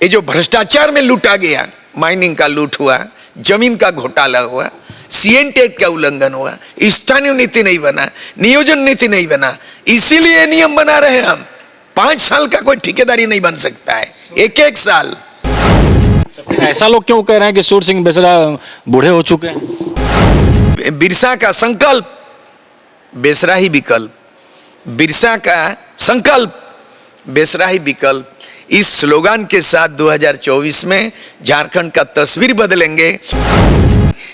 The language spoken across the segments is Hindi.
ये जो भ्रष्टाचार में लूटा गया, माइनिंग का लूट हुआ, जमीन का घोटाला हुआ, सीएनटेट का उल्लंघन हुआ, स्थानीय नीति नहीं बना, नियोजन नीति नहीं बना, इसीलिए नियम बना रहे हम। 5 साल का कोई ठेकेदारी नहीं बन सकता है, एक साल। ऐसा लोग क्यों कह रहे हैं कि सूर सिंह बेसरा बूढ़े हो चुके हैं? बिरसा का संकल्प, बेसरा ही विकल्प। बिरसा का संकल्प, बेसरा ही विकल्प। इस स्लोगन के साथ 2024 में झारखंड का तस्वीर बदलेंगे।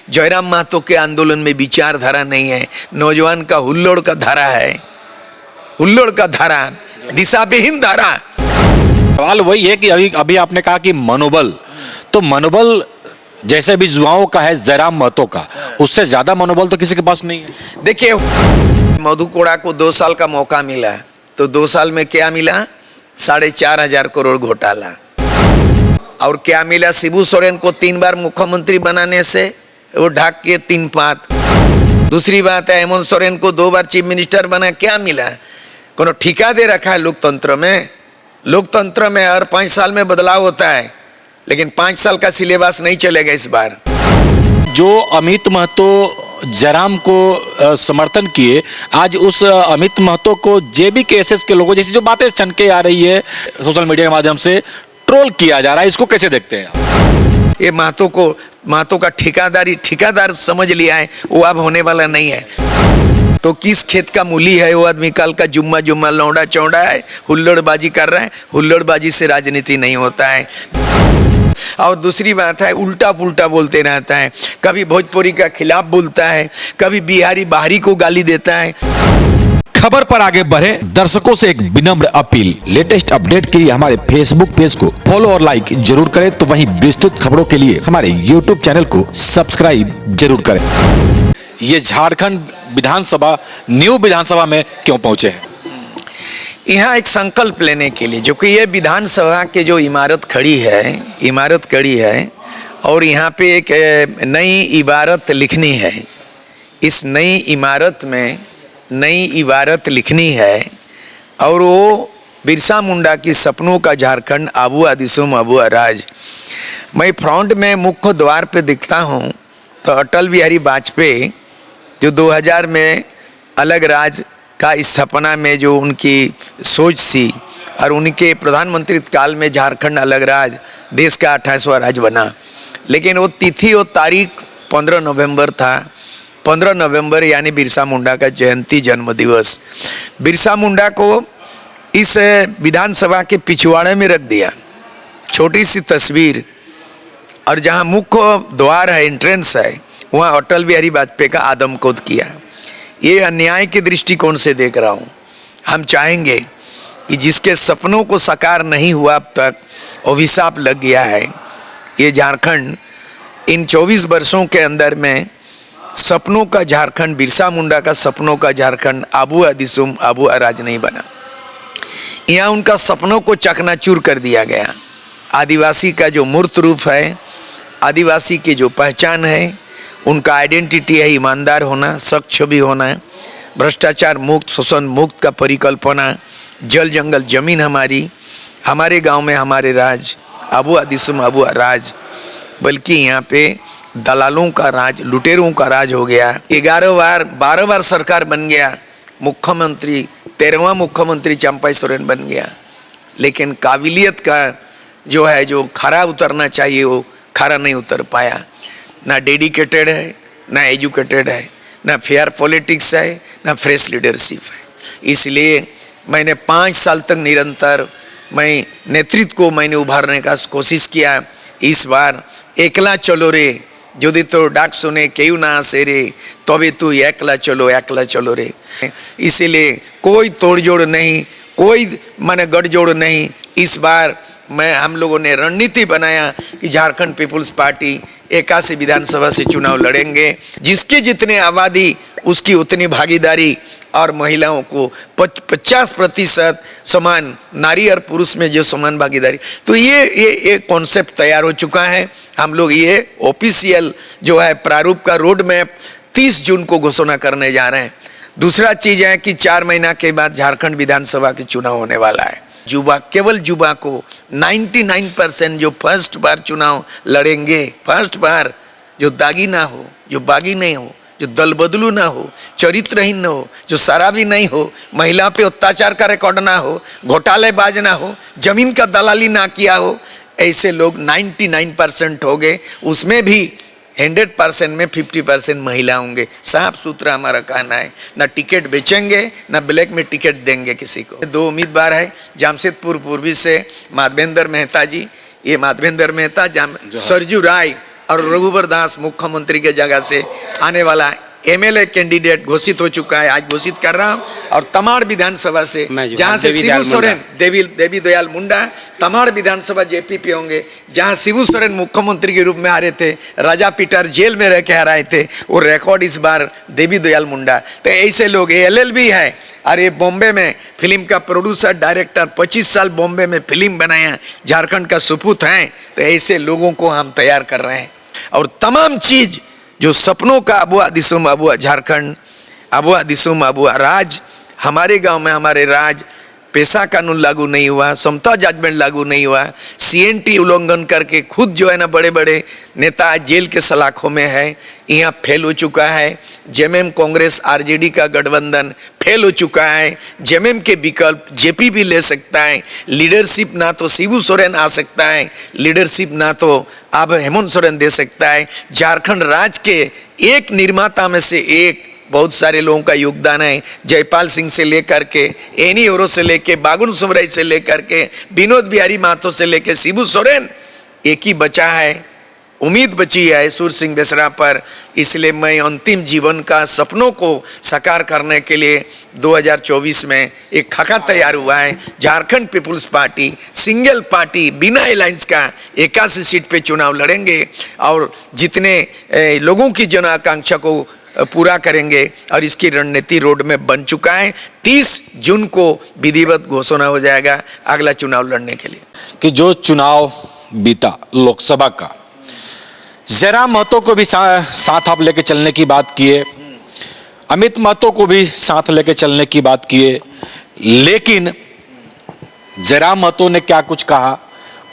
जयराम महतो के आंदोलन में विचारधारा नहीं है, नौजवान का हुल्लोड़ का धारा है, हुल्लोड़ का धारा, दिशाविहीन धारा। सवाल वही है कि अभी आपने कहा कि मनोबल, तो मनोबल जैसे भी युवाओं का है जयराम महतो का, उससे ज्यादा मनोबल तो किसी के पास नहीं है। देखिए, मधु कोड़ा को 2 साल का मौका मिला, तो 2 साल में क्या मिला? 4,500 करोड़ घोटाला। और क्या मिला शिबू सोरेन को 3 बार मुख्यमंत्री बनाने से? वो ढाक के 3 पात। दूसरी बात है, हेमंत सोरेन को 2 बार चीफ मिनिस्टर बना, क्या मिला? कोनो ठिका दे रखा है लोकतंत्र में? लोकतंत्र में हर 5 साल में बदलाव होता है, लेकिन 5 साल का सिलेबस नहीं चलेगा इस बार। जो अमित महतो जयराम को समर्थन किए, आज उस अमित महतो को JBKSS के लोगों जैसी जो बातें छन के आ रही है, सोशल मीडिया के माध्यम से ट्रोल किया जा रहा है, इसको कैसे देखते हैं? ये महतो का ठेकेदार समझ लिया है, वो अब होने वाला नहीं है। तो किस खेत का मूली है वो आदमी? कल का जुम्मा लौंडा चौड़ा है, हुल्लड़बाजी कर रहा है। हुल्लड़बाजी से राजनीति नहीं होता है। और दूसरी बात है, उल्टा पुल्टा बोलते रहता है, कभी भोजपुरी का खिलाफ बोलता है, कभी बिहारी बाहरी को गाली देता है। खबर पर आगे बढ़े दर्शकों से एक विनम्र अपील, लेटेस्ट अपडेट के लिए हमारे फेसबुक पेज को फॉलो और लाइक जरूर करें, तो वहीं विस्तृत खबरों के लिए हमारे यूट्यूब चैनल को सब्सक्राइब जरूर करें। ये झारखंड विधानसभा, न्यू विधानसभा में क्यों पहुंचे हैं? यहाँ एक संकल्प लेने के लिए, जो कि ये विधानसभा के जो इमारत खड़ी है और यहाँ पे एक नई इबारत लिखनी है। इस नई इमारत में नई इबारत लिखनी है, और वो बिरसा मुंडा की सपनों का झारखंड, आबू आदिसुम आबू राज। मैं फ्रंट में मुख्य द्वार पे दिखता हूँ तो अटल बिहारी वाजपेयी जो 2000 में अलग राज का स्थापना में जो उनकी सोच थी, और उनके प्रधानमंत्री काल में झारखंड अलग राज, देश का 28वां राज्य बना। लेकिन वो तिथि और तारीख 15 नवंबर था। 15 नवंबर यानी बिरसा मुंडा का जयंती, जन्म दिवस। बिरसा मुंडा को इस विधानसभा के पिछवाड़े में रख दिया, छोटी सी तस्वीर, और जहाँ मुख्य द्वार है, एंट्रेंस है, वहाँ अटल बिहारी वाजपेयी का आदमकद किया। ये अन्याय के दृष्टिकोण से देख रहा हूँ। हम चाहेंगे कि जिसके सपनों को साकार नहीं हुआ अब तक, अभिशाप लग गया है। ये झारखंड इन 24 वर्षों के अंदर में सपनों का झारखंड, बिरसा मुंडा का सपनों का झारखंड, आबू आदिसुम आबू राज नहीं बना। यहाँ उनका सपनों को चकनाचूर कर दिया गया। आदिवासी का जो मूर्त रूप है, आदिवासी की जो पहचान है, उनका आइडेंटिटी है ईमानदार होना, स्वच्छ भी होना, भ्रष्टाचार मुक्त, शोषण मुक्त का परिकल्पना, जल जंगल जमीन हमारे गांव में हमारे राज, आबू आदिसुम आबू राज। बल्कि यहाँ पे दलालों का राज, लुटेरों का राज हो गया। 12 बार सरकार बन गया, मुख्यमंत्री 13वां मुख्यमंत्री चंपाई सोरेन बन गया, लेकिन काबिलियत का जो है, जो खरा उतरना चाहिए, वो खरा नहीं उतर पाया। ना डेडिकेटेड है, ना एजुकेटेड है, ना फेयर पॉलिटिक्स है, ना फ्रेश लीडरशिप है। इसलिए मैंने 5 साल तक निरंतर मैं नेतृत्व को मैंने उभारने का कोशिश किया। इस बार एकला चलो रे, यदि तो डाक सुने क्यों ना आसे रे, तभी तू एकला चलो रे। इसीलिए कोई तोड़जोड़ नहीं, कोई माने गठजोड़ नहीं। इस बार हम लोगों ने रणनीति बनाया कि झारखंड पीपुल्स पार्टी 81 विधानसभा से चुनाव लड़ेंगे। जिसकी जितने आबादी उसकी उतनी भागीदारी, और महिलाओं को 50% समान, नारी और पुरुष में जो समान भागीदारी। तो ये कॉन्सेप्ट तैयार हो चुका है। हम लोग ये ऑफिशियल जो है प्रारूप का रोड मैप 30 जून को घोषणा करने जा रहे हैं। दूसरा चीज है कि 4 महीना के बाद झारखंड विधानसभा के चुनाव होने वाला है। युवा, केवल युवा को 99% जो फर्स्ट बार चुनाव लड़ेंगे, फर्स्ट बार, जो दागी ना हो, जो बागी नहीं हो, जो दल बदलू ना हो, चरित्रहीन ना हो, जो शराबी नहीं हो, महिला पे अत्याचार का रिकॉर्ड ना हो, घोटालेबाज ना हो, जमीन का दलाली ना किया हो, ऐसे लोग 99% हो गए। उसमें भी 100% में 50% महिला होंगे। साफ सुथरा हमारा कहना है, ना टिकट बेचेंगे ना ब्लैक में टिकट देंगे किसी को। 2 उम्मीदवार है, जामशेदपुर पूर्वी से माधवेंद्र मेहता जी, ये माधवेंद्र मेहता, सरजू राय और रघुवर दास मुख्यमंत्री के जगह से आने वाला एमएलए कैंडिडेट घोषित हो चुका है, आज घोषित कर रहा हूँ। और तमाड़ विधानसभा से, जहाँ से शिबू सोरेन, देवी दयाल मुंडा, तमाड़ विधानसभा जेपीपी होंगे, जहाँ शिबू सोरेन मुख्यमंत्री के रूप में आ रहे थे, राजा पीटर जेल में रह के आ रहे थे, वो रिकॉर्ड इस बार देवी दयाल मुंडा। तो ऐसे लोग, LLB है, अरे बॉम्बे में फिल्म का प्रोड्यूसर डायरेक्टर, 25 साल बॉम्बे में फिल्म बनाया, झारखंड का सुपूत हैं। तो ऐसे लोगों को हम तैयार कर रहे हैं। और तमाम चीज जो सपनों का अबुआ दिसुम अबुआ झारखंड, अबुआ दिसुम अबुआ राज, हमारे गांव में हमारे राज, पेशा कानून लागू नहीं हुआ, समता जजमेंट लागू नहीं हुआ, CNT उल्लंघन करके खुद जो है ना बड़े बड़े नेता जेल के सलाखों में है, यहाँ फेल हो चुका है। जेएमएम कांग्रेस RJD का गठबंधन फेल हो चुका है। जेएमएम के विकल्प JP भी ले सकता है। लीडरशिप ना तो शिबू सोरेन आ सकता है, लीडरशिप ना तो अब हेमंत सोरेन दे सकता है। झारखंड राज्य के एक निर्माता में से एक, बहुत सारे लोगों का योगदान है, जयपाल सिंह से लेकर के, एनी ओरो से लेके, बागुन सुमराई से लेकर के, विनोद बिहारी महतो से लेके शिबू सोरेन, एक ही बचा है, उम्मीद बची है सुर सिंह बेसरा पर। इसलिए मैं अंतिम जीवन का सपनों को साकार करने के लिए 2024 में एक खाका तैयार हुआ है। Jharkhand People's Party single party बिना अलायंस का 81 सीट पे चुनाव लड़ेंगे और जितने लोगों की जन आकांक्षा को पूरा करेंगे। और इसकी रणनीति रोड में बन चुका है। 30 जून को विधिवत घोषणा हो जाएगा अगला चुनाव लड़ने के लिए। कि जो चुनाव बीता लोकसभा का, जयराम महतो को भी साथ आप लेके चलने की बात किए, अमित महतो को भी साथ लेके चलने की बात किए, लेकिन जयराम महतो ने क्या कुछ कहा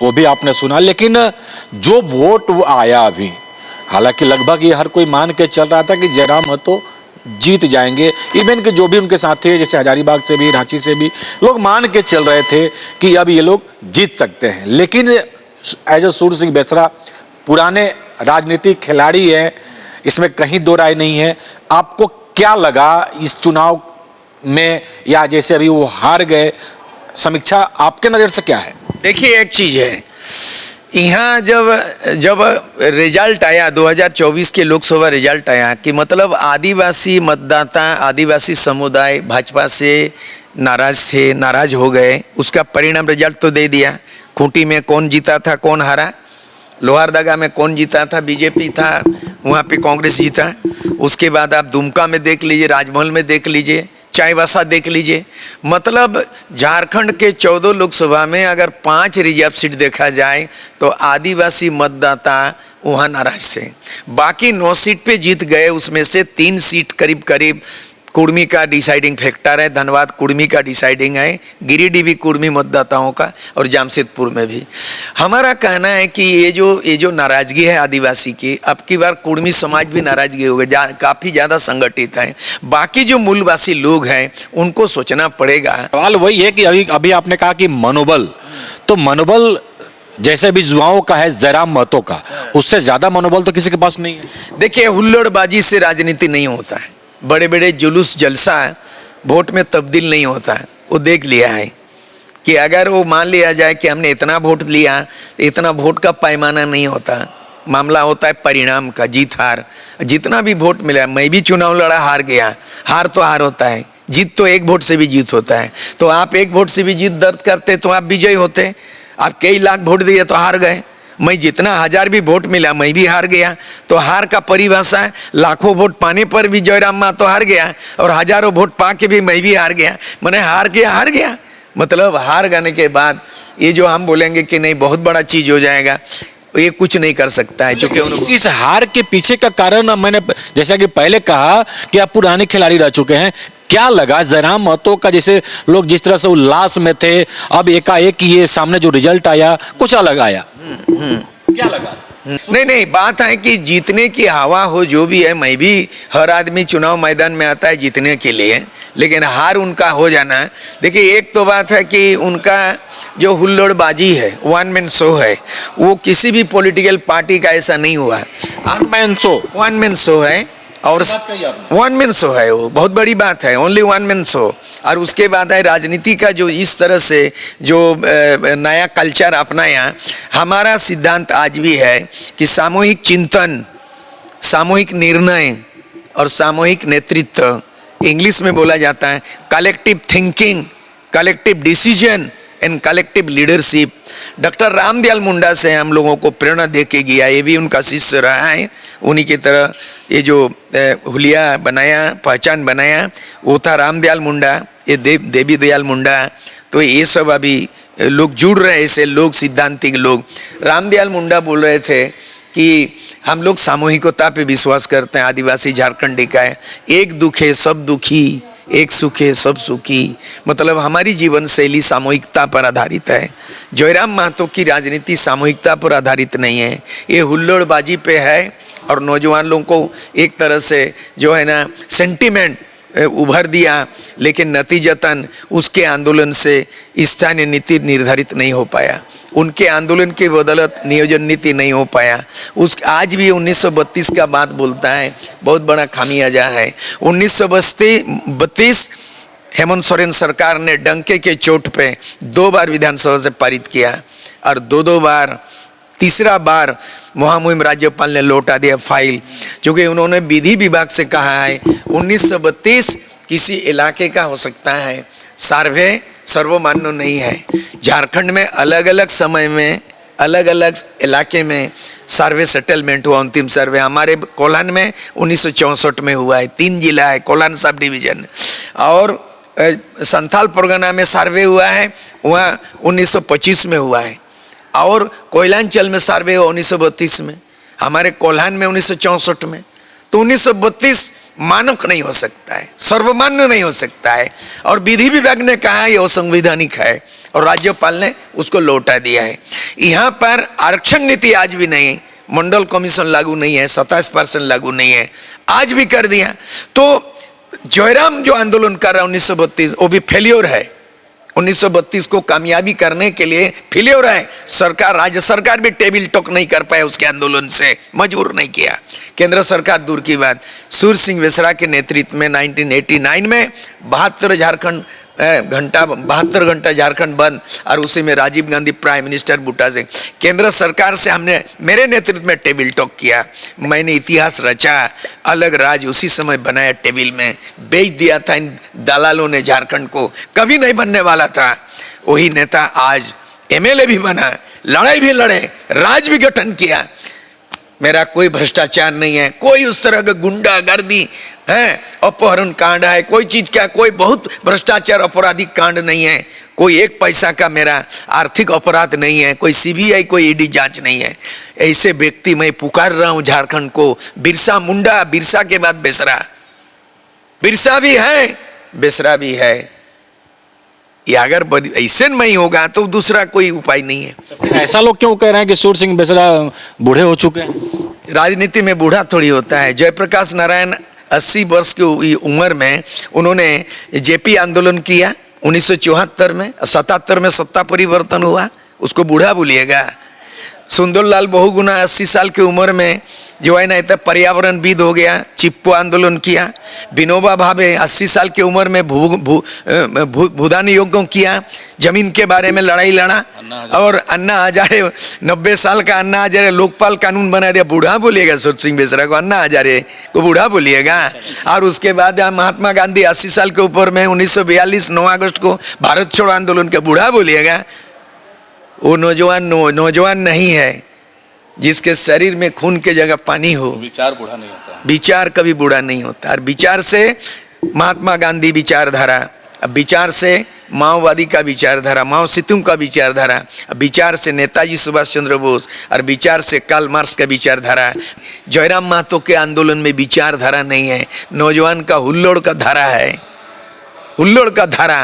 वो भी आपने सुना। लेकिन जो वोट वो आया अभी, हालांकि लगभग ये हर कोई मान के चल रहा था कि जयराम महतो जीत जाएंगे। इवन के जो भी उनके साथ थे, जैसे हजारीबाग से भी, रांची से भी, लोग मान के चल रहे थे कि अब ये लोग जीत सकते हैं। लेकिन एज ए सूर सिंह बेसरा पुराने राजनीतिक खिलाड़ी है, इसमें कहीं दो राय नहीं है। आपको क्या लगा इस चुनाव में, या जैसे अभी वो हार गए, समीक्षा आपके नज़र से क्या है? देखिए, एक चीज़ है, यहाँ जब रिजल्ट आया 2024 के लोकसभा रिजल्ट आया कि मतलब आदिवासी मतदाता, आदिवासी समुदाय भाजपा से नाराज हो गए। उसका परिणाम रिजल्ट तो दे दिया। खूंटी में कौन जीता था, कौन हारा, लोहारदगा में कौन जीता था, बीजेपी था, वहाँ पे कांग्रेस जीता। उसके बाद आप दुमका में देख लीजिए, राजमहल में देख लीजिए, चाईबासा देख लीजिए। मतलब झारखंड के 14 लोकसभा में अगर 5 रिजर्व सीट देखा जाए तो आदिवासी मतदाता वहाँ नाराज थे। बाकी 9 सीट पे जीत गए, उसमें से 3 सीट करीब कुर्मी का डिसाइडिंग फैक्टर है, धनबाद कुर्मी का डिसाइडिंग है, गिरिडीह भी कुर्मी मतदाताओं का, और जामशेदपुर में भी। हमारा कहना है कि ये जो नाराजगी है आदिवासी की, अब की बार कुर्मी समाज भी नाराजगी हो गई, काफ़ी ज़्यादा संगठित है। बाकी जो मूलवासी लोग हैं उनको सोचना पड़ेगा। सवाल वही है कि अभी आपने कहा कि मनोबल, तो मनोबल जैसे भी युवाओं का है जयराम महतो का, उससे ज़्यादा मनोबल तो किसी के पास नहीं है। देखिए, हुल्लड़बाजी से राजनीति नहीं होता है, बड़े बड़े जुलूस जलसा वोट में तब्दील नहीं होता है। वो देख लिया है कि अगर वो मान लिया जाए कि हमने इतना वोट लिया, इतना वोट का पैमाना नहीं होता, मामला होता है परिणाम का, जीत हार। जितना भी वोट मिला, मैं भी चुनाव लड़ा, हार गया, हार तो हार होता है, जीत तो 1 वोट से भी जीत होता है। तो आप 1 वोट से भी जीत दर्ज करते तो आप विजयी होते। आप कई लाख वोट दिए तो हार गए। मैं जितना 1000 भी वोट मिला, मैं भी हार गया। तो हार का परिभाषा है, लाखों वोट पाने पर भी जयराम महतो हार गया, और हजारों वोट पा के भी मैं भी हार गया। मैंने हार गया। मतलब हार जाने के बाद ये जो हम बोलेंगे कि नहीं बहुत बड़ा चीज हो जाएगा, ये कुछ नहीं कर सकता है। क्योंकि इस हार के पीछे का कारण मैंने जैसा कि पहले कहा कि आप पुराने खिलाड़ी रह चुके हैं, क्या लगा जयराम महतो का, जैसे लोग जिस तरह से उल्लास में थे, अब एकाएक ये सामने जो रिजल्ट आया कुछ अलग आया, क्या लगा? नहीं, बात है कि जीतने की हवा हो जो भी है, मैं भी, हर आदमी चुनाव मैदान में आता है जीतने के लिए, लेकिन हार उनका हो जाना। देखिए, एक तो बात है कि उनका जो हुल्लोड़बाजी है, वन मैन शो है, वो किसी भी पॉलिटिकल पार्टी का ऐसा नहीं हुआ। वन मैन शो है, और वन मैन शो है, वो बहुत बड़ी बात है, ओनली वन मैन शो। और उसके बाद है राजनीति का जो इस तरह से जो नया कल्चर अपनाया। हमारा सिद्धांत आज भी है कि सामूहिक चिंतन, सामूहिक निर्णय और सामूहिक नेतृत्व, इंग्लिश में बोला जाता है collective thinking, collective decision and collective leadership. Doctor Ramdayal Munda से हम लोगों को प्रेरणा दे के गया, ये भी उनका शिष्य रहा है। उन्हीं की तरह ये जो हुलिया बनाया, पहचान बनाया, वो था रामदयाल मुंडा, ये देवी दयाल मुंडा। तो ये सब अभी लोग जुड़ रहे हैं, ऐसे लोग, सिद्धांतिक लोग। रामदयाल मुंडा बोल रहे थे कि हम लोग सामूहिकता पे विश्वास करते हैं, आदिवासी झारखंडी का है, एक दुख है सब दुखी, एक सुख है सब सुखी। मतलब हमारी जीवन शैली सामूहिकता पर आधारित है। जयराम महतो की राजनीति सामूहिकता पर आधारित नहीं है, ये हुल्लोड़बाजी पे है। और नौजवान लोगों को एक तरह से जो है ना सेंटिमेंट उभर दिया, लेकिन नतीजतन उसके आंदोलन से स्थानीय नीति निर्धारित नहीं हो पाया, उनके आंदोलन की बदौलत नियोजन नीति नहीं हो पाया। उस आज भी 1932 का बात बोलता है, बहुत बड़ा खामियाजा है। 1932 हेमंत सोरेन सरकार ने डंके के चोट पे 2 बार विधानसभा से पारित किया, और 2 बार, तीसरा बार महामहिम राज्यपाल ने लौटा दिया फाइल, क्योंकि उन्होंने विधि विभाग से कहा है 1932 किसी इलाके का हो सकता है, सर्वे सर्वमान्य नहीं है। झारखंड में अलग अलग समय में अलग अलग इलाके में सर्वे सेटलमेंट हुआ। अंतिम सर्वे हमारे कोल्हान में 1964 में हुआ है, 3 जिला है, कोल्हान सब डिवीजन। और संथाल परगना में सर्वे हुआ है, वहाँ 1925 में हुआ है। और कोयलांचल में सर्वे हुआ 1932 में, हमारे कोल्हान में 1964 में। तो 1932 मानक नहीं हो सकता है, सर्वमान्य नहीं हो सकता है, और विधि विभाग ने कहा है ये असंवैधानिक है, और राज्यपाल ने उसको लौटा दिया है। यहाँ पर आरक्षण नीति आज भी नहीं, मंडल कमीशन लागू नहीं है, 27% लागू नहीं है, आज भी कर दिया। तो जयराम जो आंदोलन कर रहा है 1932, वो भी फेल्योर है। 1932 को कामयाबी करने के लिए फेल्योर है। सरकार, राज्य सरकार भी टेबल टॉक नहीं कर पाए, उसके आंदोलन से मजबूर नहीं किया। केंद्र सरकार दूर की बात, सूर्य सिंह बेसरा के नेतृत्व में 1989 में 72 घंटा झारखंड बंद, और उसी में राजीव गांधी प्राइम मिनिस्टर बूटा सिंह, केंद्र सरकार से हमने, मेरे नेतृत्व में टेबल टॉक किया। मैंने इतिहास रचा, अलग राज्य उसी समय बनाया, टेबल में बेच दिया था इन दलालों ने झारखंड को, कभी नहीं बनने वाला था। वही नेता आज एमएलए भी बना, लड़ाई भी लड़े, राज भी गठन किया। मेरा कोई भ्रष्टाचार नहीं है, कोई उस तरह का गुंडागर्दी है, अपहरण कांड है, कोई चीज का कोई बहुत भ्रष्टाचार आपराधिक कांड नहीं है, कोई 1 पैसा का मेरा आर्थिक अपराध नहीं है, कोई सीबीआई कोई ईडी जांच नहीं है। ऐसे व्यक्ति मैं पुकार रहा हूं झारखंड को। बिरसा मुंडा, बिरसा के बाद बेसरा, बिरसा भी है बेसरा भी है। ये अगर ऐसे नहीं होगा तो दूसरा कोई उपाय नहीं है। ऐसा लोग क्यों कह रहे हैं कि सूर्य सिंह बेसरा बूढ़े हो चुके हैं? राजनीति में बूढ़ा थोड़ी होता है। जयप्रकाश नारायण 80 वर्ष की उम्र में उन्होंने जेपी आंदोलन किया 1974 में, 77 में सत्ता परिवर्तन हुआ, उसको बूढ़ा बोलिएगा। सुंदरलाल बहुगुणा 80 साल की उम्र में जो है ना इतना पर्यावरणविद हो गया, चिपको आंदोलन किया। विनोबा भावे 80 साल की उम्र में भूदान योगों किया, जमीन के बारे में लड़ाई लड़ा। और अन्ना हजारे 90 साल का अन्ना हजारे लोकपाल कानून बना दिया, बूढ़ा बोलिएगा सूर्य सिंह बेसरा को, अन्ना हजारे को बूढ़ा बोलिएगा। और उसके बाद महात्मा गांधी 80 साल के ऊपर में 1942 9 अगस्त को भारत छोड़ो आंदोलन के बूढ़ा बोलिएगा। वो नौजवान नहीं है जिसके शरीर में खून के जगह पानी हो। विचार बूढ़ा नहीं होता, विचार कभी बूढ़ा नहीं होता। और विचार से महात्मा गांधी विचारधारा, अब विचार से माओवादी का विचारधारा, माओ सेतुंग का विचारधारा, विचार से नेताजी सुभाष चंद्र बोस, और विचार से कार्ल मार्क्स का विचारधारा। जयराम महतो के आंदोलन में विचारधारा नहीं है, नौजवान का हुल्लोड़ का धारा है। हुल्लोड़ का धारा,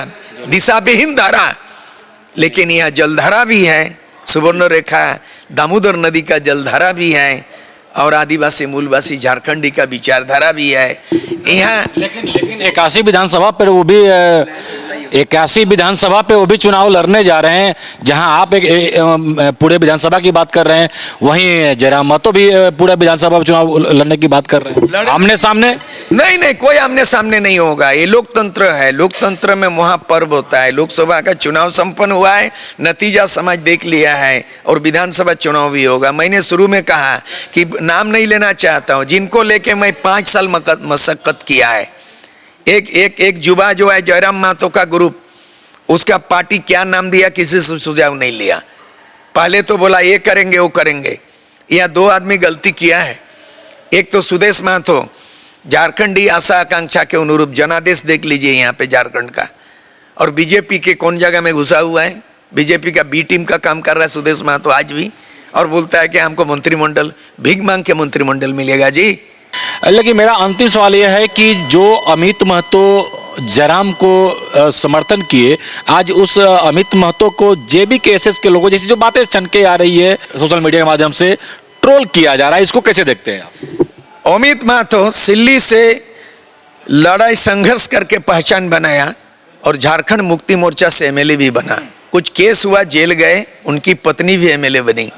दिशा विहीन धारा, लेकिन यहाँ जलधारा भी है, सुवर्ण रेखा दामोदर नदी का जलधारा भी है, और आदिवासी मूलवासी झारखंडी का विचारधारा भी है यहाँ। लेकिन 81 विधानसभा पर वो भी 81 विधानसभा पे वो भी चुनाव लड़ने जा रहे हैं, जहां आप एक पूरे विधानसभा की बात कर रहे हैं, वहीं जयराम महतो भी पूरे विधानसभा में चुनाव लड़ने की बात कर रहे हैं। आमने सामने नहीं, कोई आमने सामने नहीं होगा। ये लोकतंत्र है, लोकतंत्र में महापर्व होता है। लोकसभा का चुनाव संपन्न हुआ है, नतीजा समाज देख लिया है, और विधानसभा चुनाव भी होगा। मैंने शुरू में कहा कि नाम नहीं लेना चाहता हूं, जिनको लेके मैं 5 साल मशक्कत किया है। एक युवा जो है जयराम महतो का ग्रुप, उसका पार्टी क्या नाम दिया किसी से सुझाव नहीं लिया। पहले तो बोला ये करेंगे वो करेंगे। यहाँ 2 आदमी गलती किया है। एक तो सुदेश महतो, झारखंडी आशा आकांक्षा के अनुरूप जनादेश देख लीजिए यहाँ पे झारखंड का, और बीजेपी के कौन जगह में घुसा हुआ है, बीजेपी का बी टीम का काम कर रहा है सुदेश महतो आज भी, और बोलता है कि हमको मंत्रिमंडल भीख मांग के मंत्रिमंडल मिलेगा जी। लेकिन मेरा अंतिम सवाल यह है कि जो अमित महतो जयराम को समर्थन किए, आज उस अमित महतो को JBKSS के लोगों जैसी जो बातें छनके आ रही है सोशल मीडिया के माध्यम से, ट्रोल किया जा रहा है, इसको कैसे देखते हैं आप? अमित महतो सिल्ली से लड़ाई संघर्ष करके पहचान बनाया, और झारखंड मुक्ति मोर्चा से MLA भी बना। कुछ केस हुआ, जेल गए, उनकी पत्नी भी MLA बनी।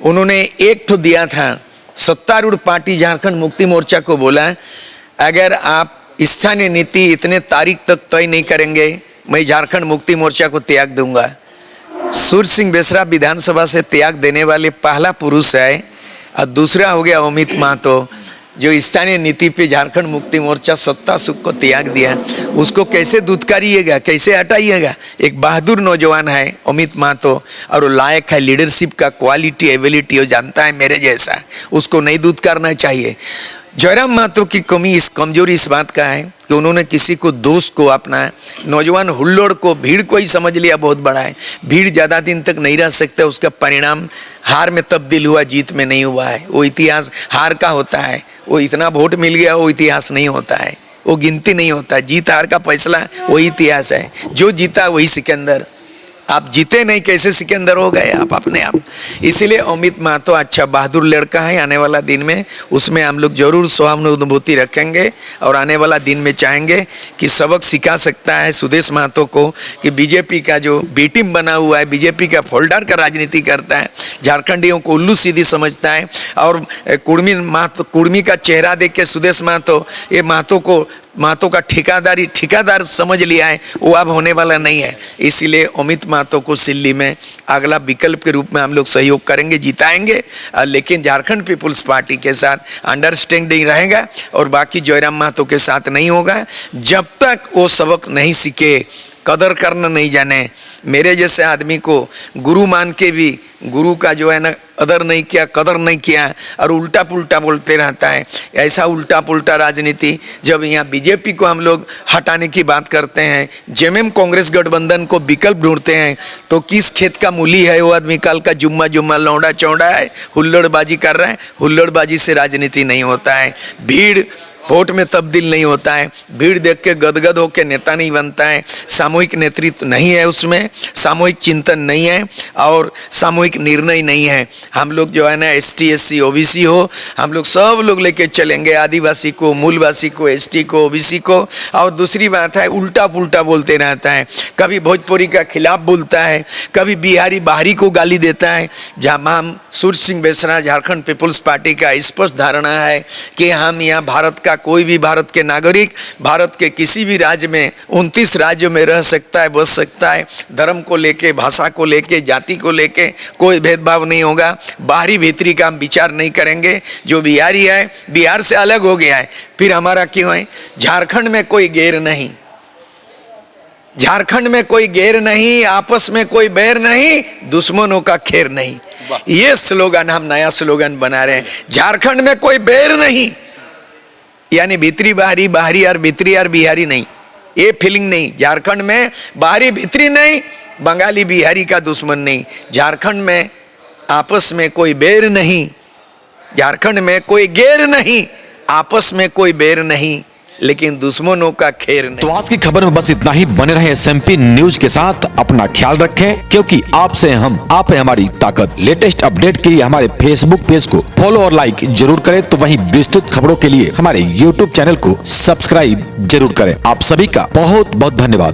उन्होंने एक तो दिया था, सत्तारूढ़ पार्टी झारखंड मुक्ति मोर्चा को बोला, अगर आप स्थानीय नीति इतने तारीख तक तय नहीं करेंगे, मैं झारखंड मुक्ति मोर्चा को त्याग दूंगा। सूर्य सिंह बेसरा विधानसभा से त्याग देने वाले पहला पुरुष है, और दूसरा हो गया अमित महतो, जो स्थानीय नीति पे झारखंड मुक्ति मोर्चा सत्ता सुख को त्याग दिया। उसको कैसे दुत्कारिएगा, कैसे हटाइएगा? एक बहादुर नौजवान है अमित महतो, और वो लायक है, लीडरशिप का क्वालिटी एबिलिटी वो जानता है मेरे जैसा, उसको नहीं दुत्कारना चाहिए। जयराम महतो की कमजोरी इस बात का है कि उन्होंने किसी को दोस्त को अपना नौजवान हुल्लोड़ को, भीड़ को ही समझ लिया बहुत बड़ा है। भीड़ ज़्यादा दिन तक नहीं रह सकता, उसका परिणाम हार में तब्दील हुआ, जीत में नहीं हुआ है। वो इतिहास हार का होता है, वो इतना वोट मिल गया वो इतिहास नहीं होता है, वो गिनती नहीं होता। जीत हार का फैसला वही इतिहास है, जो जीता वही सिकंदर। आप जीते नहीं, कैसे सिकंदर हो गए आप अपने आप? इसीलिए अमित महतो अच्छा बहादुर लड़का है। आने वाला दिन में उसमें हम लोग जरूर सहानुभूति रखेंगे, और आने वाला दिन में चाहेंगे कि सबक सिखा सकता है सुदेश महतो को कि बीजेपी का जो बी टीम बना हुआ है, बीजेपी का फोल्डर का राजनीति करता है, झारखंडियों को उल्लू सीधी समझता है, और कुर्मी का चेहरा देख के सुदेश महतो ये महतो का ठेकेदार समझ लिया है, वो अब होने वाला नहीं है। इसीलिए अमित महतो को सिल्ली में अगला विकल्प के रूप में हम लोग सहयोग करेंगे, जिताएंगे, लेकिन झारखंड पीपुल्स पार्टी के साथ अंडरस्टैंडिंग रहेगा, और बाकी जयराम महतो के साथ नहीं होगा। जब तक वो सबक नहीं सीखे, कदर करना नहीं जाने, मेरे जैसे आदमी को गुरु मान के भी गुरु का जो है ना कदर नहीं किया, और उल्टा पुल्टा बोलते रहता है। ऐसा उल्टा पुल्टा राजनीति जब यहाँ बीजेपी को हम लोग हटाने की बात करते हैं, जेएमएम कांग्रेस गठबंधन को विकल्प ढूंढते हैं, तो किस खेत का मूली है वो आदमी? कल का जुम्मा लौंडा चौड़ा है, हुल्लड़बाजी कर रहा है। हुल्लड़बाजी से राजनीति नहीं होता है, भीड़ वोट में तब्दील नहीं होता है, भीड़ देख के गदगद होकर नेता नहीं बनता है, सामूहिक नेतृत्व नहीं है, उसमें सामूहिक चिंतन नहीं है, और सामूहिक निर्णय नहीं है। हम लोग जो है ना ST SC OBC हो, हम लोग सब लोग लेके चलेंगे, आदिवासी को, मूलवासी को, ST को, OBC को। और दूसरी बात है उल्टा पुल्टा बोलते रहता है, कभी भोजपुरी का खिलाफ बोलता है, कभी बिहारी बाहरी को गाली देता है। जहाँ हम सूर्य सिंह बेसरा झारखंड पीपुल्स पार्टी का स्पष्ट धारणा है कि हम यहाँ भारत का कोई भी भारत के नागरिक भारत के किसी भी राज्य में 29 राज्यों में रह सकता है, बस सकता है। धर्म को लेके, भाषा को लेके, जाति को लेके कोई भेदभाव नहीं होगा। बाहरी भीतरी का हम विचार नहीं करेंगे। जो बिहारी है बिहार से अलग हो गया है, फिर हमारा क्यों है? झारखंड में कोई गैर नहीं, झारखंड में कोई गैर नहीं, आपस में कोई बैर नहीं, दुश्मनों का खैर नहीं। ये स्लोगन हम नया स्लोगन बना रहे हैं, झारखंड में कोई बैर नहीं, यानी भीतरी बाहरी, बाहरी और भीतरी और बिहारी नहीं, ये फीलिंग नहीं। झारखंड में बाहरी भीतरी नहीं, बंगाली बिहारी का दुश्मन नहीं। झारखंड में आपस में कोई बैर नहीं, झारखंड में कोई गैर नहीं, आपस में कोई बैर नहीं, लेकिन दुश्मनों का खैर तो नहीं। आज की खबर में बस इतना ही। बने रहे SMP न्यूज के साथ, अपना ख्याल रखें, क्योंकि आपसे हम, आप है हमारी ताकत। लेटेस्ट अपडेट के लिए हमारे फेसबुक पेज को फॉलो और लाइक जरूर करें, तो वहीं विस्तृत खबरों के लिए हमारे YouTube चैनल को सब्सक्राइब जरूर करें। आप सभी का बहुत बहुत धन्यवाद।